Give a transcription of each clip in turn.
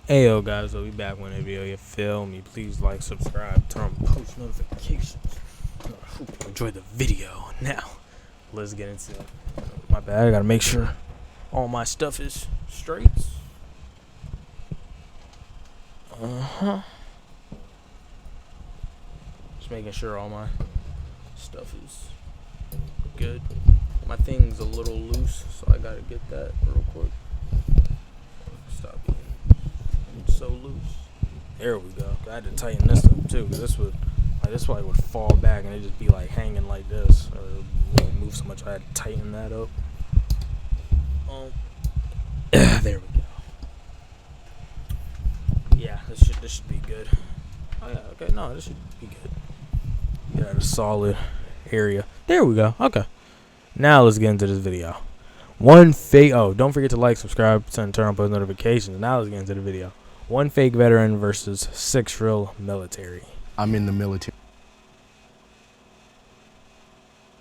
Hey yo guys, I'll be back when the video, you feel me? Please like, subscribe, turn on post notifications. I hope you enjoy the video. Now, let's get into it. My bad, I gotta make sure all my stuff is straight. Just making sure all my stuff is good. My thing's a little loose, so I gotta get that real quick. Stop being so loose. There we go. I had to tighten this up too, because this would fall back and it just be like hanging like this, or move so much. I had to tighten that up. There we go. Yeah, this should be good. Oh yeah, okay. No, this should be good. Get out a solid area. There we go. Okay. Now let's get into this video. Don't forget to like, subscribe, and turn on post notifications. Now let's get into the video. One fake veteran versus 6 real military. I'm in the military.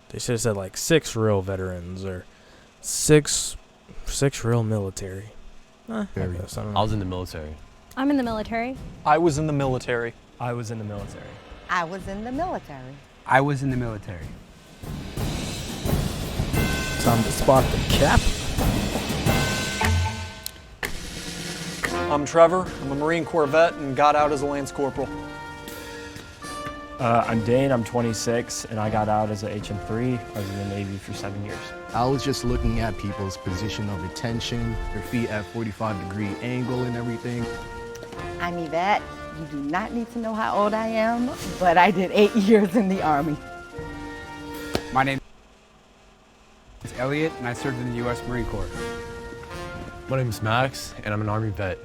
They should have said like 6 real veterans or six real military. I guess, I don't know. I was in the military. I'm in the military. I was in the military. I was in the military. I was in the military. I was in the military. Time to spot the cap. I'm Trevor. I'm a Marine Corps vet and got out as a Lance Corporal. I'm Dane, I'm 26, and I got out as a HM3. I was in the Navy for 7 years. I was just looking at people's position of attention, their feet at 45-degree angle and everything. I'm Yvette. You do not need to know how old I am, but I did 8 years in the Army. My name is Elliot, and I served in the U.S. Marine Corps. My name is Max, and I'm an Army vet.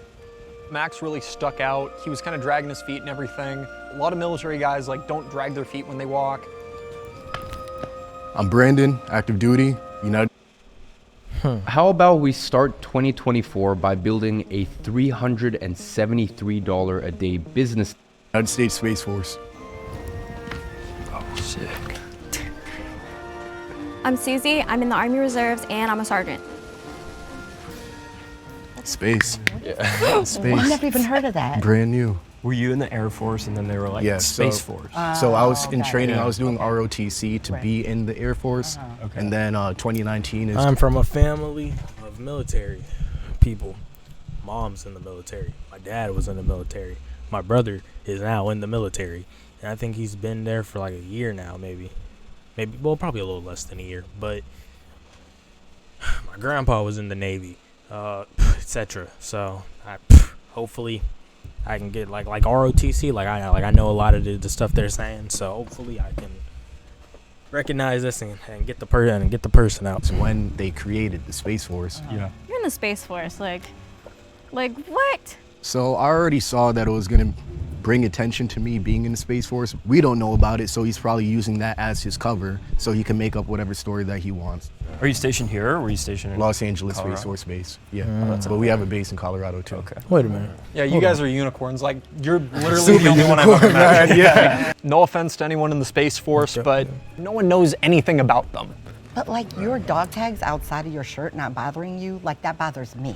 Max really stuck out. He was kind of dragging his feet and everything. A lot of military guys don't drag their feet when they walk. I'm Brandon, active duty, United. How about we start 2024 by building a $373 a day business? United States Space Force. Oh, sick. I'm Susie. I'm in the Army Reserves, and I'm a sergeant. Space. Yeah. Space. I've never even heard of that. Brand new. Were you in the Air Force and then they were like Space Force? So I was in okay. training. Yeah. I was doing ROTC to be in the Air Force. Okay. And then 2019 is... I'm from a family of military people. Mom's in the military. My dad was in the military. My brother is now in the military. And I think he's been there for like a year now, maybe, well, probably a little less than a year. But my grandpa was in the Navy, etc. So hopefully I can get like ROTC. I know a lot of the stuff they're saying. So hopefully I can recognize this and get the person out. when they created the Space Force. Yeah. You're in the Space Force, like what? So I already saw that it was gonna bring attention to me being in the Space Force. We don't know about it, so he's probably using that as his cover so he can make up whatever story that he wants. Are you stationed here or were you stationed in Los Angeles Colorado? Space Force base. Yeah, but we have a base in Colorado too. Okay. Wait a minute. Yeah, you guys are unicorns. Like, you're literally the only one I've ever met. Yeah. No offense to anyone in the Space Force, but no one knows anything about them. But like your dog tags outside of your shirt not bothering you, like that bothers me.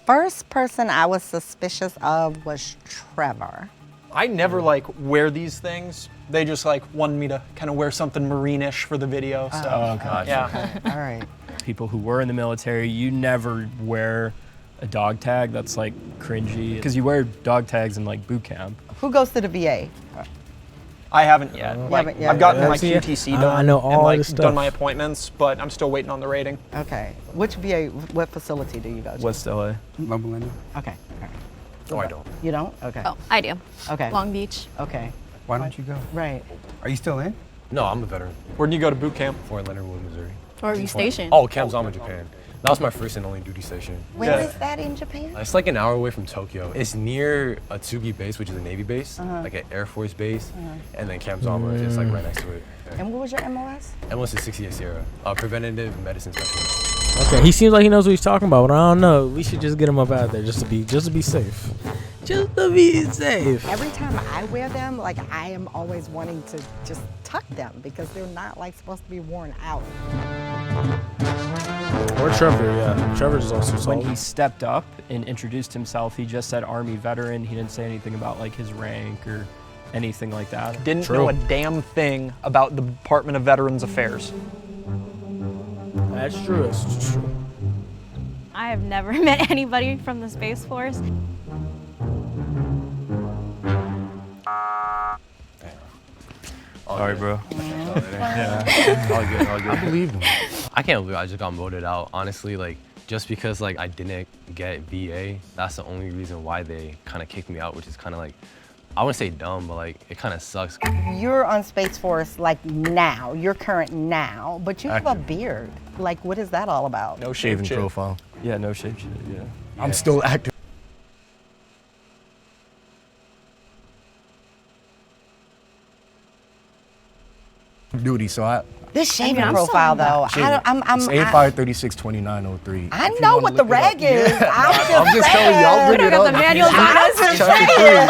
First person I was suspicious of was Trevor. I never wear these things. They just wanted me to kind of wear something Marine-ish for the video. So gotcha. yeah. All right. People who were in the military, you never wear a dog tag. That's like cringy because you wear dog tags in like boot camp. Who goes to the VA? I haven't yet. haven't yet. I've gotten my See, QTC done. I know all and this stuff. done my appointments, but I'm still waiting on the rating. Okay. Which VA, what facility do you go to? West LA. Loma Linda. Okay. All right. No, I don't. You don't? Okay. Oh, I do. Okay. Long Beach. Okay. Why don't you go? Right. Are you still in? No, I'm a veteran. Where'd you go to boot camp? Fort Leonard Wood, Missouri. Where were you stationed? Oh, Camp Zama, Japan. That was my first and only duty station. Where is that in Japan? It's like an hour away from Tokyo. It's near Atsugi base, which is a Navy base, like an Air Force base, and then Camp Zama is like right next to it. Yeah. And what was your MOS? MLS is 68 Sierra, preventative medicine specialist. Okay, he seems like he knows what he's talking about, but I don't know. We should just get him up out there just to be safe. Just to be safe. Every time I wear them, like I am always wanting to just tuck them because they're not like supposed to be worn out. Or Trevor, yeah. Trevor's also When solid. he stepped up and introduced himself, he just said Army veteran. He didn't say anything about like his rank or anything like that. Didn't True. know a damn thing about the Department of Veterans Affairs. That's true. That's true. I have never met anybody from the Space Force. Sorry, bro. All good, all good. I believe him. I can't believe I just got voted out. Honestly, like just because like I didn't get VA, that's the only reason why they kind of kicked me out, which is kind of like, I wouldn't say dumb, but like it kind of sucks. You're on Space Force like now. You're current now, but you have a beard. Like, what is that all about? No Shaving shaved chin. profile. Yeah, no shit. Yeah. I'm still active. Duty, so I This shaving I'm still profile, on that. though. I don't, I'm, it's I, 85362903. I know what the reg is. I'm just telling you, I'll bring it got up. the manuals on us.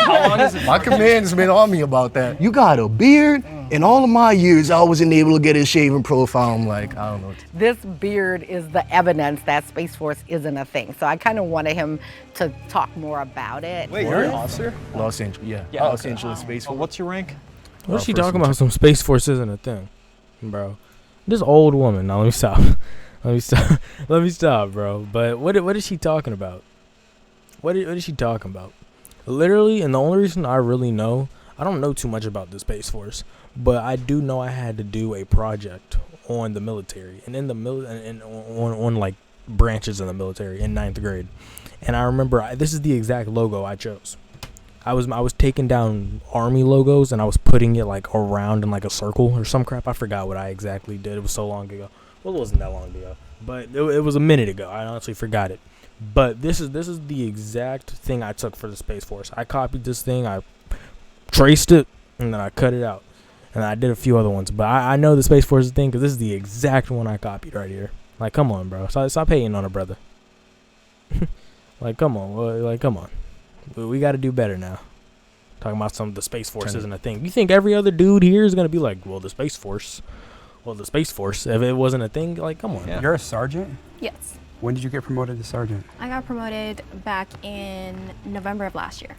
How long is it? My command's been on me about that. You got a beard? In all of my years, I wasn't able to get a shaving profile. I'm like, I don't know. This beard is the evidence that Space Force isn't a thing. So I kind of wanted him to talk more about it. Wait, you're an officer? Los Angeles, yeah. Los Angeles Space Oh, Force. what's your rank? What's she first talking and about? Some Space Force isn't a thing, bro. This old woman. Now let me stop. Let me stop. Let me stop, bro. But what is she talking about? What is she talking about? Literally, and the only reason I really know, I don't know too much about the Space Force, but I do know I had to do a project on the military and in the on like branches in the military in 9th grade, and I remember this is the exact logo I chose. I was taking down Army logos and I was putting it like around in like a circle or some crap. I forgot what I exactly did. It was so long ago. Well, it wasn't that long ago, but it was a minute ago. I honestly forgot it. But this is the exact thing I took for the Space Force. I copied this thing, I traced it, and then I cut it out. And I did a few other ones, but I know the Space Force thing because this is the exact one I copied right here. Like, come on, bro. Stop hating on a brother. Like, come on. Come on. We got to do better now. Talking about the Space Force isn't a thing. You think every other dude here is going to be like, well, the Space Force. Well, the Space Force, if it wasn't a thing, like, come on. Yeah. You're a sergeant? Yes. When did you get promoted to sergeant? I got promoted back in November of last year.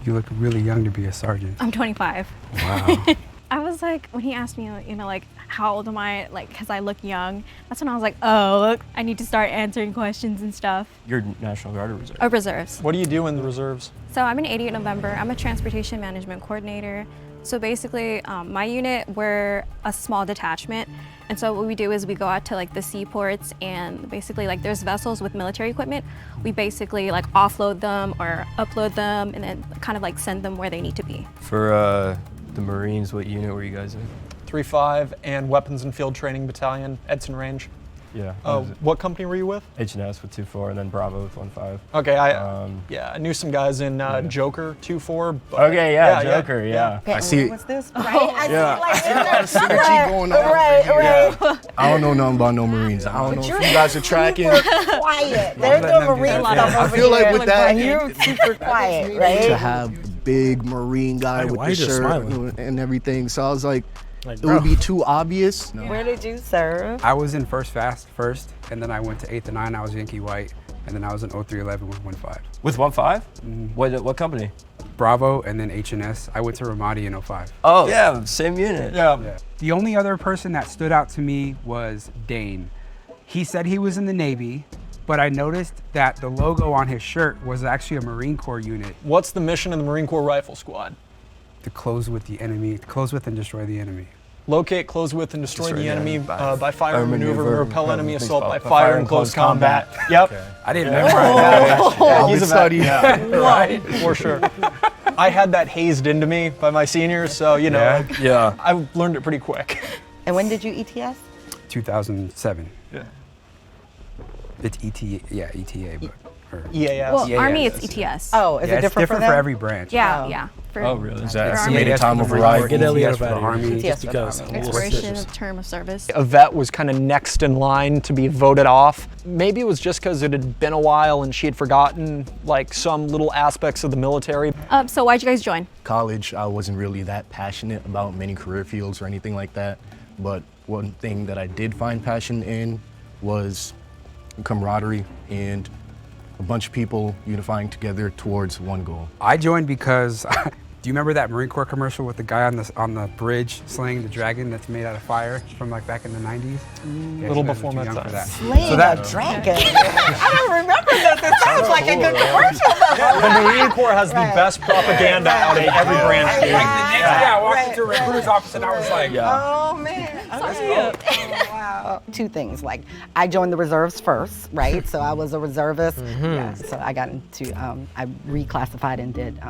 You look really young to be a sergeant. I'm 25. Wow. I was like, when he asked me, like, how old am I? Like, because I look young. That's when I was like, oh, look, I need to start answering questions and stuff. You're National Guard or Reserve? Oh, reserves. What do you do in the reserves? So I'm in 88 November. I'm a transportation management coordinator. So basically, my unit, we're a small detachment. And so what we do is we go out to like the seaports and basically like there's vessels with military equipment. We basically like offload them or upload them and then kind of like send them where they need to be. For the Marines, what unit were you guys in? 3-5 and Weapons and Field Training Battalion, Edson Range. Yeah. What company were you with? H&S with 2-4 and then Bravo with 1-5. Okay, I knew some guys in Joker 2-4. Okay, yeah, Joker, yeah. I see. What's this? Right? I Yeah. see like Synergy going on. Right. I don't know nothing about no Marines. I don't know if you guys are tracking. Super quiet. They're doing marine stuff I over feel like here, with that, and you're super quiet, to right? have the big Marine guy with why the you just shirt smiling? and everything. So I was like, Like, it would be too obvious. No. Where did you serve? I was in first, and then I went to 8th and 9. I was Yankee White, and then I was in 0311 with 1-5. With 1-5? What company? Bravo, and then H&S. I went to Ramadi in 05. Oh, yeah, same unit. Yeah. The only other person that stood out to me was Dane. He said he was in the Navy, but I noticed that the logo on his shirt was actually a Marine Corps unit. What's the mission of the Marine Corps Rifle Squad? To close with the enemy, close with and destroy the enemy. Locate, close with, and destroy the enemy by fire fire and maneuver, maneuver, repel enemy things assault by by fire and close combat. Yep. I didn't memorize that. Yeah, he's a vet. study. Right, for sure. I had that hazed into me by my seniors, so, you know, Yeah. I learned it pretty quick. And when did you ETS? 2007. Yeah. It's ETA, but. EAS. Well, Yeah, Army, yeah, it's ETS. Oh, is Yeah, it it's different for them? every branch. Yeah, Oh. yeah. For Oh, really? Is for that Army. estimated time of Arrival. arrival? Get Elliot ETS up for out the of here. Army. Just because. for the I'm a little Expiration suspicious. of term of service. A vet was kind of next in line to be voted off. Maybe it was just because it had been a while and she had forgotten like some little aspects of the military. So why'd you guys join? College, I wasn't really that passionate about many career fields or anything like that. But one thing that I did find passion in was camaraderie, and a bunch of people unifying together towards one goal. I joined because, do you remember that Marine Corps commercial with the guy on the bridge slaying the dragon that's made out of fire from like back in the 90s? Yeah, Little you guys before are too my young time. for that. Slaying a dragon. I don't remember this. It sounds like a good commercial. The Marine Corps has the best propaganda out of every branch, dude. Like the next day, I walked into a recruiter's office and I was like, Oh man. Oh, wow. Two things. Like I joined the reserves first, right? So I was a reservist. Yeah. So I got into I reclassified and did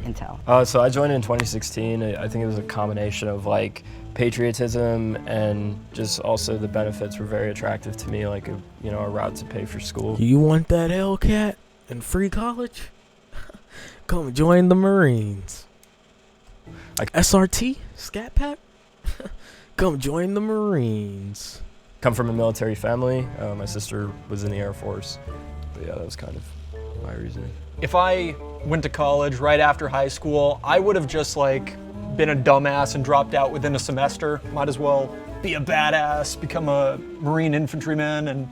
intel. So I joined in 2016. I think it was a combination of like patriotism and just also the benefits were very attractive to me, like a route to pay for school. You want that Hellcat and free college? Come join the Marines. Like SRT, Scat Pack? Come join the Marines. Come from a military family. My sister was in the Air Force. But yeah, that was kind of my reasoning. If I went to college right after high school, I would have just like been a dumbass and dropped out within a semester. Might as well be a badass, become a Marine infantryman, and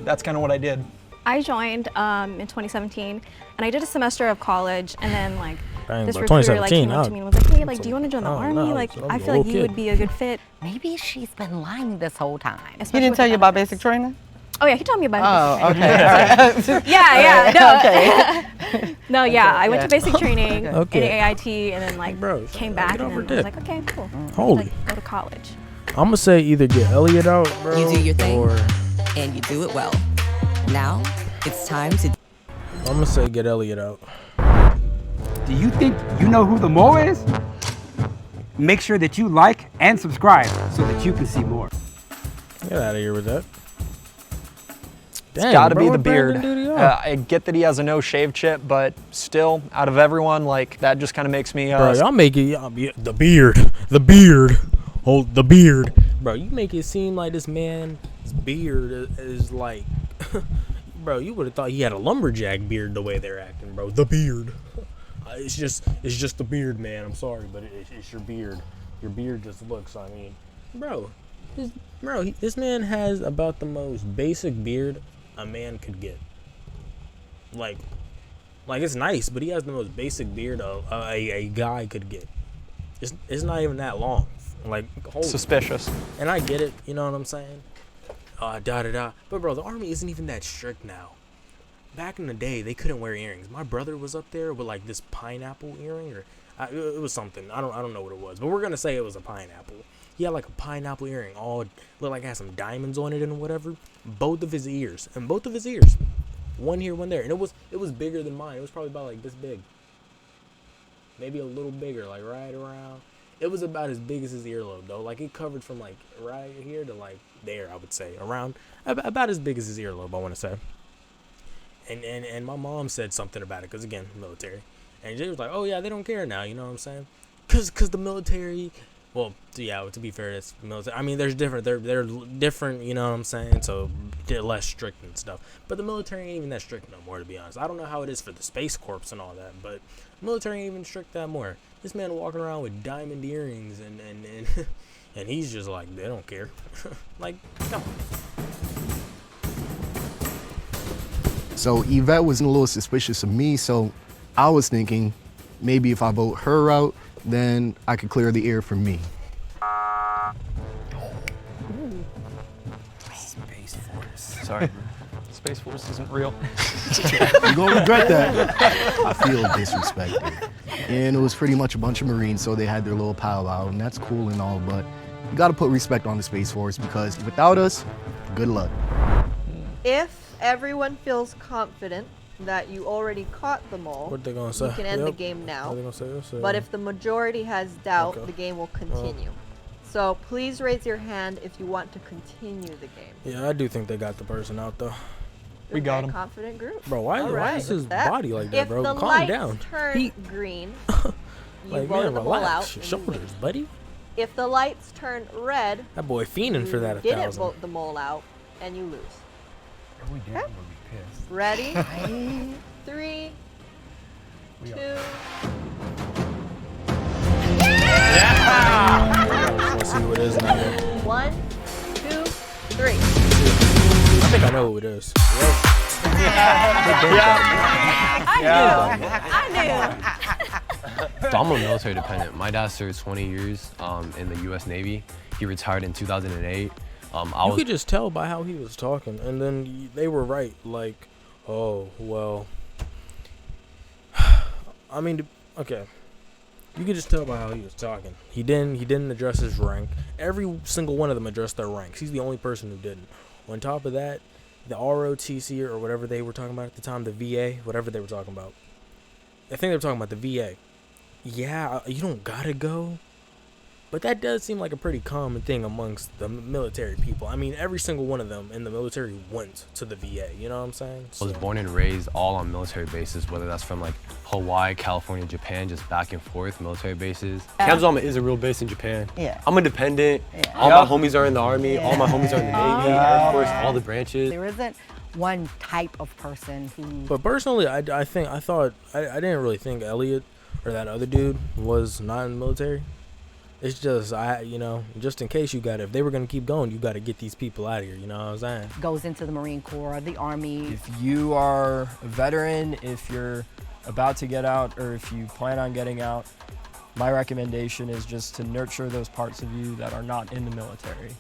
that's kind of what I did. I joined in 2017, and I did a semester of college, and then like Dang, this bro, recruiter like came 2017, up to me and was like, "Hey, like, do you want to join the I don't army? know, Like, I was I a feel like little you kid. would be a good fit." Maybe she's been lying this whole time. He Especially didn't with tell the you about benefits. basic training? Oh yeah, he told me about it. Oh, okay. Yeah, Okay. no, yeah. I went to basic training Okay. in AIT, and then like Bro, came get back, and over then I was dick. like, okay, cool. Holy. Like, go to college. I'm gonna say either get Elliot out, bro, You do your thing. or And you do it well. Now, it's time to I'm gonna say get Elliot out. do you think you know who the mole is? Make sure that you like and subscribe so that you can see more. Get out of here with that. It's got to bro, be the what Brandon beard. do to y'all? I get that he has a no shave chip, but still, out of everyone, like that just kind of makes me. Bro, y'all make it the beard. Hold the beard. Bro, you make it seem like this man's beard is like bro, you would have thought he had a lumberjack beard the way they're acting, bro. The beard. It's just the beard, man. I'm sorry, but it's your beard. Your beard just looks, I mean, bro, this man has about the most basic beard a man could get. Like it's nice, but he has the most basic beard a guy could get. It's not even that long. Like, holy. Suspicious. And I get it, you know what I'm saying? But bro, the army isn't even that strict now. Back in the day, they couldn't wear earrings. My brother was up there with like this pineapple earring, or it was something. I don't know what it was, but we're gonna say it was a pineapple. He had like a pineapple earring, all looked like it had some diamonds on it and whatever. Both of his ears, one here, one there, and it was bigger than mine. It was probably about like this big, maybe a little bigger, like right around. It was about as big as his earlobe though. Like it covered from like right here to like there. I would say around about as big as his earlobe. I want to say. And my mom said something about it because again, military, and she was like, "Oh yeah, they don't care now." You know what I'm saying? Cause the military. Well, yeah. To be fair, it's military. I mean, they're different. You know what I'm saying? So they're less strict and stuff. But the military ain't even that strict no more. To be honest, I don't know how it is for the Space Corps and all that, but military ain't even strict that more. This man walking around with diamond earrings and and he's just like, they don't care. Like, come on. So Yvette was a little suspicious of me, so I was thinking maybe if I vote her out, then I could clear the air for me. Space Force. Sorry, Space Force isn't real. You're gonna regret that. I feel disrespected. And it was pretty much a bunch of Marines, so they had their little powwow, and that's cool and all, but you gotta put respect on the Space Force because without us, good luck. If everyone feels confident that you already caught the mole, What they gonna say? you can end the Yep. game now. What they gonna say? Yes, sir. But if the majority has doubt, Okay. the game will continue. So please raise your hand if you want to continue the game. Yeah, I do think they got the person out though. We got him. Confident group. Bro, why All is right, his that. body like that, If bro? the Calm lights down. turn green, you Like, voted man, the mole out. relax. and Your you win. shoulders, buddy. If the lights turn red, That boy fiending for that you didn't 1,000. vote the mole out, and you lose. Oh, we did. We'll be pissed. Ready? 3, 2. Let's see who it is now. 1, 2, 3. I think I know who it is. So I'm a military dependent. My dad served 20 years in the U.S. Navy. He retired in 2008. You could just tell by how he was talking, and then they were right. Like, oh well. I mean, okay. You could just tell by how he was talking. He didn't address his rank. Every single one of them addressed their ranks. He's the only person who didn't. On top of that, the ROTC or whatever they were talking about at the time, the VA, whatever they were talking about. I think they were talking about the VA. Yeah, you don't gotta go. But that does seem like a pretty common thing amongst the military people. I mean, every single one of them in the military went to the VA. You know what I'm saying? I was born and raised all on military bases, whether that's from like Hawaii, California, Japan, just back and forth military bases. Camp Zama is a real base in Japan. Yeah. I'm a dependent. Yeah. All my homies are in the Army. All my homies are in the Navy, Air Force, all the branches. There isn't one type of person who. But personally, I didn't really think Elliot or that other dude was not in the military. It's just, just in case if they were going to keep going, you got to get these people out of here, you know what I'm saying? Goes into the Marine Corps, the Army. If you are a veteran, if you're about to get out, or if you plan on getting out, my recommendation is just to nurture those parts of you that are not in the military.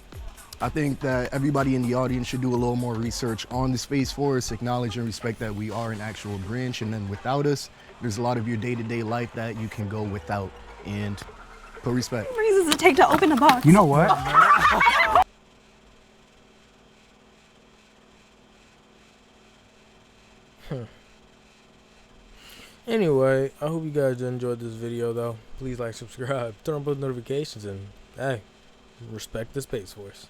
I think that everybody in the audience should do a little more research on the Space Force, acknowledge and respect that we are an actual branch, and then without us, there's a lot of your day-to-day life that you can go without, and put respect. Reasons it take to open a box. You know what? Anyway, I hope you guys enjoyed this video, though. Please like, subscribe, turn on post notifications, and hey, respect the Space Force.